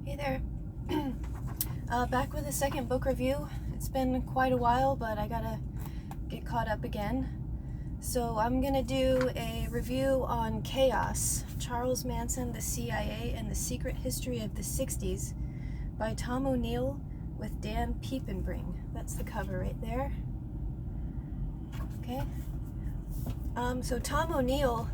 Hey there. Back with a second book review. It's been quite a while, but I gotta get caught up again. So I'm gonna do a review on Chaos, Charles Manson, the CIA, and the Secret History of the 60s by Tom O'Neill with Dan Piepenbring. That's the cover right there. Okay. So Tom O'Neill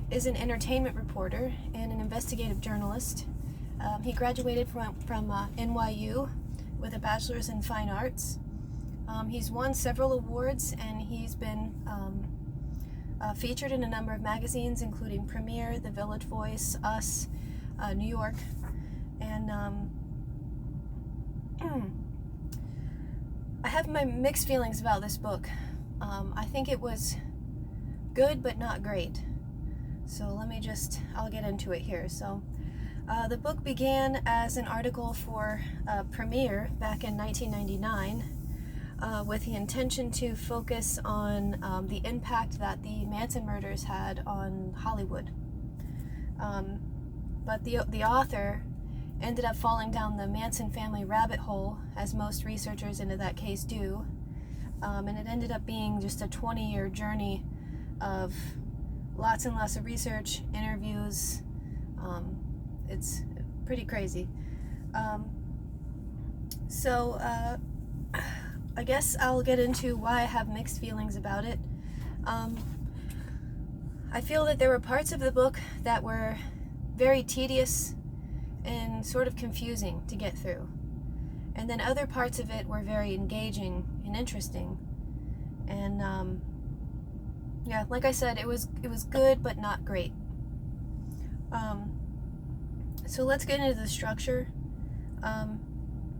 is an entertainment reporter and an investigative journalist. He graduated from NYU with a bachelor's in fine arts. He's won several awards, and he's been featured in a number of magazines, including Premiere, The Village Voice, Us, New York, and I have my mixed feelings about this book. I think it was good, but not great. So I'll get into it here. So the book began as an article for Premiere back in 1999 with the intention to focus on the impact that the Manson murders had on Hollywood. But the author ended up falling down the Manson family rabbit hole, as most researchers into that case do, and it ended up being just a 20-year journey of lots and lots of research, interviews. It's pretty crazy. So I guess I'll get into why I have mixed feelings about it. I feel that there were parts of the book that were very tedious and sort of confusing to get through. And then other parts of it were very engaging and interesting. And yeah, like I said, it was good but not great. So let's get into the structure.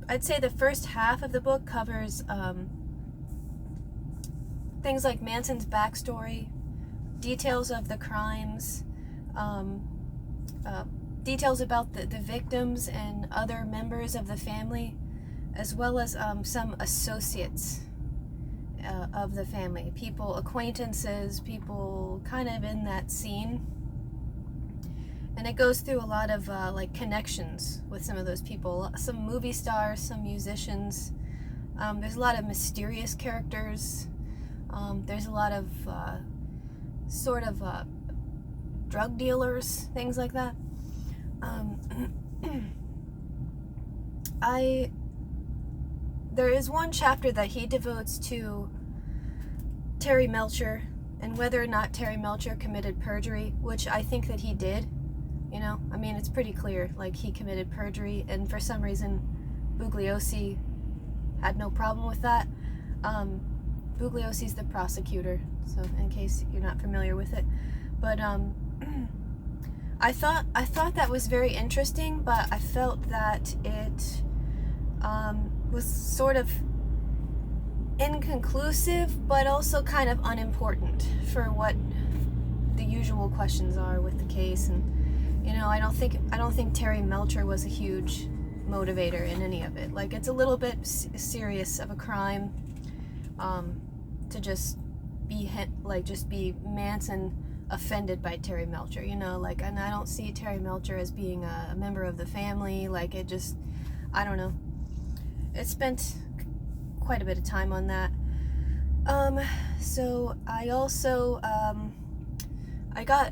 I'd say the first half of the book covers things like Manson's backstory, details of the crimes, details about the victims and other members of the family, as well as some associates of the family, acquaintances, people kind of in that scene. And it goes through a lot of like connections with some of those people, some movie stars, some musicians. There's a lot of mysterious characters. There's a lot of drug dealers, things like that. There is one chapter that he devotes to Terry Melcher and whether or not Terry Melcher committed perjury, which I think that he did. You know, I mean, it's pretty clear, like, he committed perjury, and for some reason Bugliosi had no problem with that. Bugliosi's the prosecutor, so in case you're not familiar with it. But I thought that was very interesting, but I felt that it was sort of inconclusive, but also kind of unimportant for what the usual questions are with the case. And you know, I don't think Terry Melcher was a huge motivator in any of it. Like, it's a little bit serious of a crime to just be Manson offended by Terry Melcher, you know, like, and I don't see Terry Melcher as being a member of the family. Like, it just, I don't know. It spent quite a bit of time on that. So I also, I got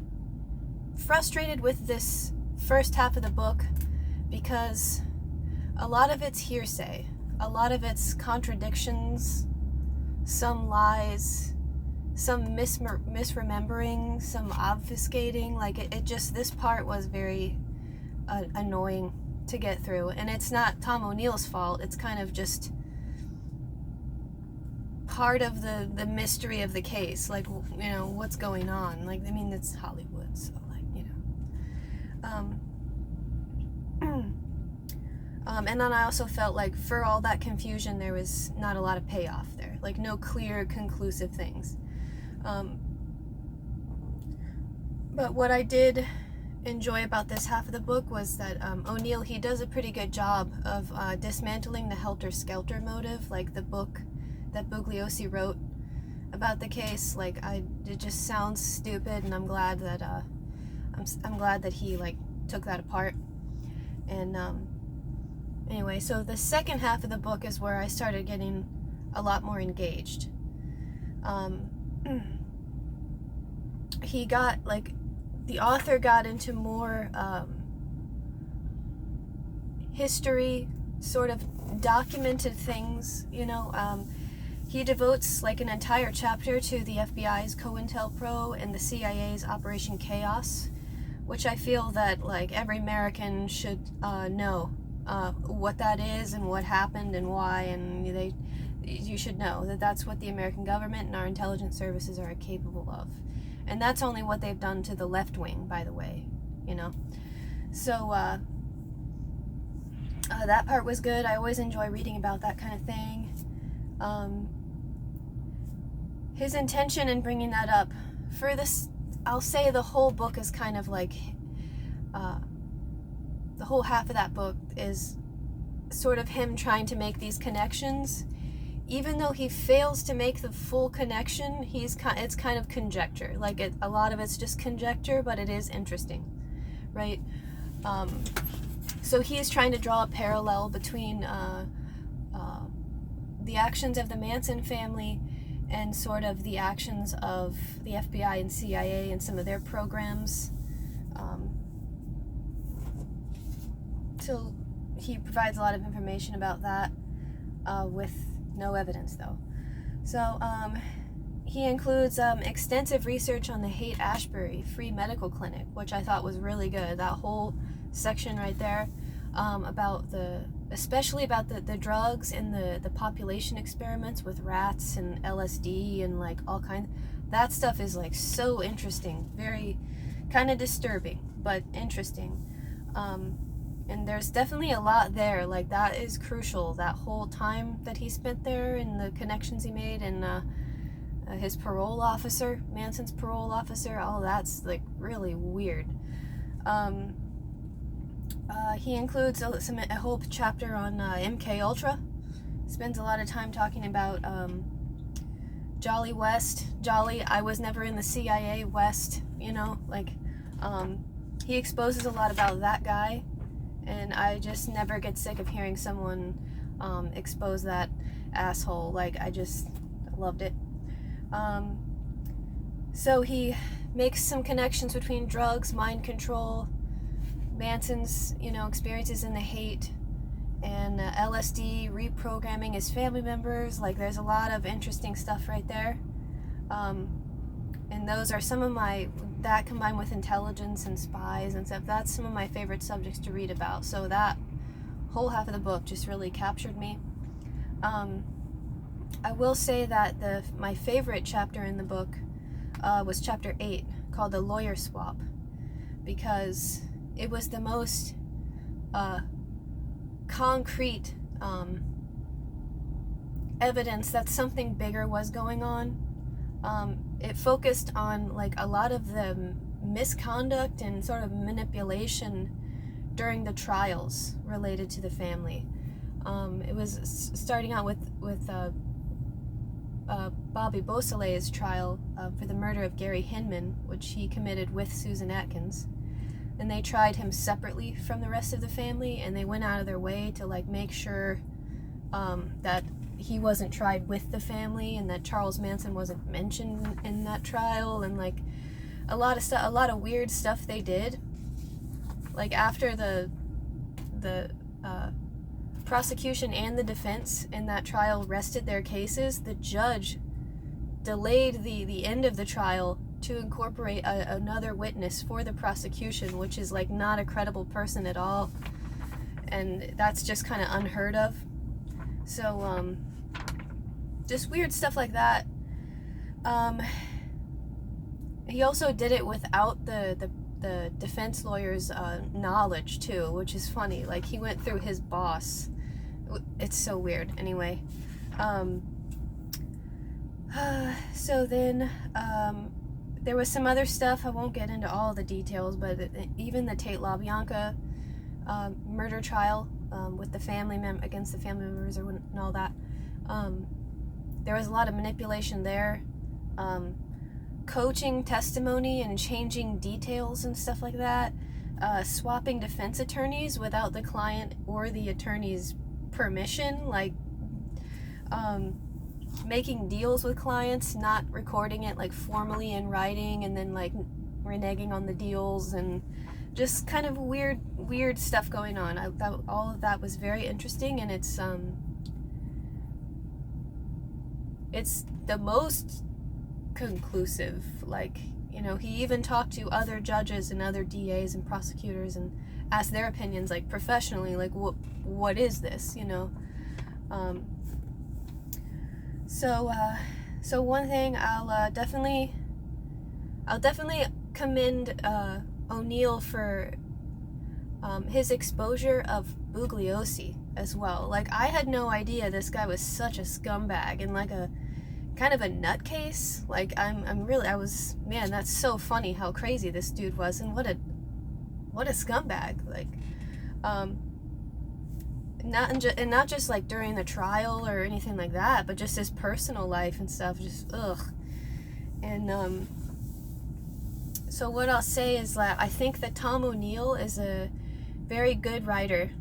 frustrated with this first half of the book because a lot of it's hearsay, a lot of it's contradictions, some lies, some misremembering, some obfuscating. Like, it just, this part was very annoying to get through, and it's not Tom O'Neill's fault. It's kind of just part of the mystery of the case. Like, you know, what's going on. Like, I mean, it's Hollywood, so like, you know. And then I also felt like for all that confusion, there was not a lot of payoff there. Like, no clear, conclusive things. But what I did enjoy about this half of the book was that O'Neill, he does a pretty good job of dismantling the helter-skelter motive, like the book that Bugliosi wrote about the case. Like, it just sounds stupid, and I'm glad that he like took that apart. And Anyway, so the second half of the book is where I started getting a lot more engaged. He got, like, the author got into more history, sort of documented things, you know. He devotes like an entire chapter to the FBI's COINTELPRO and the CIA's Operation Chaos, which I feel that like every American should know what that is and what happened and why, and you should know that that's what the American government and our intelligence services are capable of. And that's only what they've done to the left wing, by the way, you know. So that part was good. I always enjoy reading about that kind of thing. His intention in bringing that up, for this, I'll say the whole book is kind of like, the whole half of that book is sort of him trying to make these connections. Even though he fails to make the full connection, it's kind of conjecture. Like, a lot of it's just conjecture, but it is interesting, right? So he's trying to draw a parallel between the actions of the Manson family and sort of the actions of the FBI and CIA and some of their programs. So he provides a lot of information about that with no evidence, though. So he includes extensive research on the Haight-Ashbury Free Medical Clinic, which I thought was really good. That whole section right there about especially about the drugs and the population experiments with rats and LSD and like all kinds. That stuff is like so interesting, very kind of disturbing, but interesting. And there's definitely a lot there. Like, that is crucial. That whole time that he spent there and the connections he made, and his parole officer, Manson's parole officer, all that's like really weird. He includes a whole chapter on MK Ultra. Spends a lot of time talking about Jolly West. Jolly, I was never in the CIA West, you know, like, he exposes a lot about that guy, and I just never get sick of hearing someone expose that asshole. Like, I just loved it. So he makes some connections between drugs, mind control, Manson's, you know, experiences in the Haight, and LSD, reprogramming his family members. Like, there's a lot of interesting stuff right there. And those are some of that combined with intelligence and spies and stuff, that's some of my favorite subjects to read about. So that whole half of the book just really captured me. I will say that my favorite chapter in the book was chapter 8, called The Lawyer Swap, because it was the most concrete evidence that something bigger was going on. It focused on like a lot of the misconduct and sort of manipulation during the trials related to the family. It was starting out with Bobby Beausoleil's trial for the murder of Gary Hinman, which he committed with Susan Atkins. And they tried him separately from the rest of the family, and they went out of their way to like make sure that he wasn't tried with the family, and that Charles Manson wasn't mentioned in that trial, and like a lot of weird stuff they did. Like, after the prosecution and the defense in that trial rested their cases, the judge delayed the end of the trial to incorporate another witness for the prosecution, which is like not a credible person at all, and that's just kind of unheard of. So just weird stuff like that. He also did it without the defense lawyer's knowledge too, which is funny. Like, he went through his boss. It's so weird. Anyway, so then there was some other stuff. I won't get into all the details, but even the Tate LaBianca murder trial with the family against the family members and all that, there was a lot of manipulation there. Coaching testimony and changing details and stuff like that. swapping defense attorneys without the client or the attorney's permission, like making deals with clients, not recording it like formally in writing, and then like reneging on the deals, and just kind of weird stuff going on. All of that was very interesting, and it's the most conclusive. Like, you know, he even talked to other judges and other DAs and prosecutors and asked their opinions, like professionally, like what is this, you know? So one thing I'll definitely commend O'Neill for his exposure of Bugliosi as well. Like, I had no idea this guy was such a scumbag and like a kind of a nutcase. Like, man, that's so funny how crazy this dude was, and what a scumbag. Like, not just like during the trial or anything like that, but just his personal life and stuff. Just ugh. And so what I'll say is that I think that Tom O'Neill is a very good writer.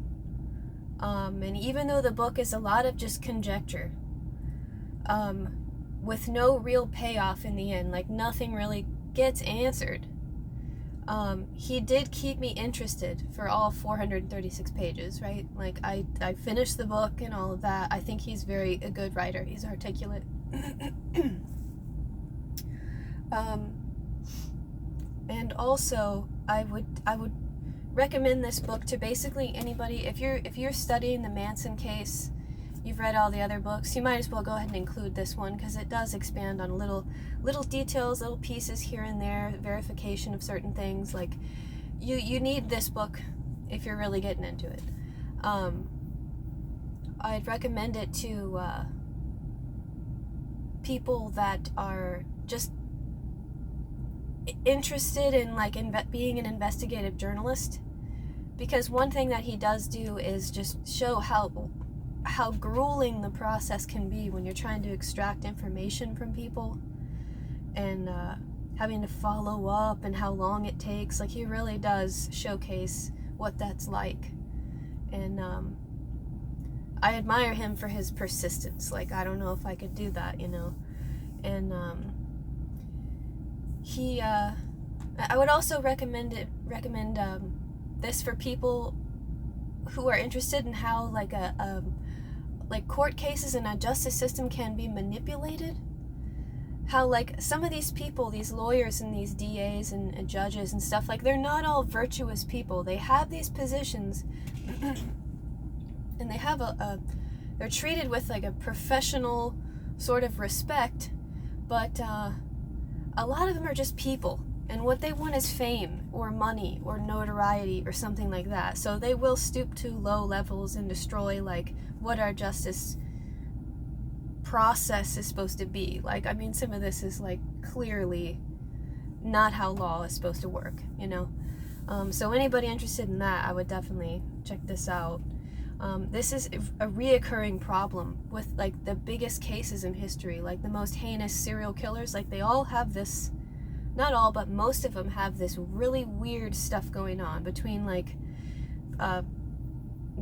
And even though the book is a lot of just conjecture, with no real payoff in the end, like nothing really gets answered, he did keep me interested for all 436 pages, right? Like, I finished the book and all of that. I think he's a good writer. He's articulate. And also, I would recommend this book to basically anybody. If you're studying the Manson case, you've read all the other books, you might as well go ahead and include this one, because it does expand on little details, little pieces here and there, verification of certain things. Like, you need this book if you're really getting into it. I'd recommend it to people that are just interested in like being an investigative journalist, because one thing that he does do is just show how grueling the process can be when you're trying to extract information from people, and having to follow up, and how long it takes. Like, he really does showcase what that's like, and I admire him for his persistence. Like, I don't know if I could do that, you know. And I would also recommend this for people who are interested in how like like court cases and a justice system can be manipulated. How like some of these people, these lawyers and these DAs and judges and stuff, like, they're not all virtuous people. They have these positions and they have they're treated with like a professional sort of respect, but a lot of them are just people, and what they want is fame or money or notoriety or something like that. So they will stoop to low levels and destroy like what our justice process is supposed to be. Like, I mean, some of this is like clearly not how law is supposed to work, you know. So anybody interested in that, I would definitely check this out. This is a reoccurring problem with like the biggest cases in history, like the most heinous serial killers. Like, they all have this, not all, but most of them have this really weird stuff going on between like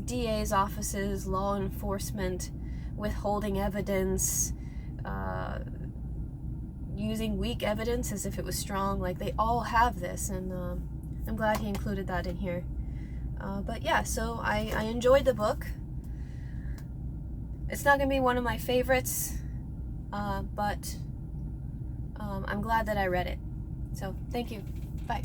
DA's offices, law enforcement, withholding evidence, using weak evidence as if it was strong. Like, they all have this, and I'm glad he included that in here. But yeah, so I enjoyed the book. It's not going to be one of my favorites, but I'm glad that I read it. So, thank you. Bye.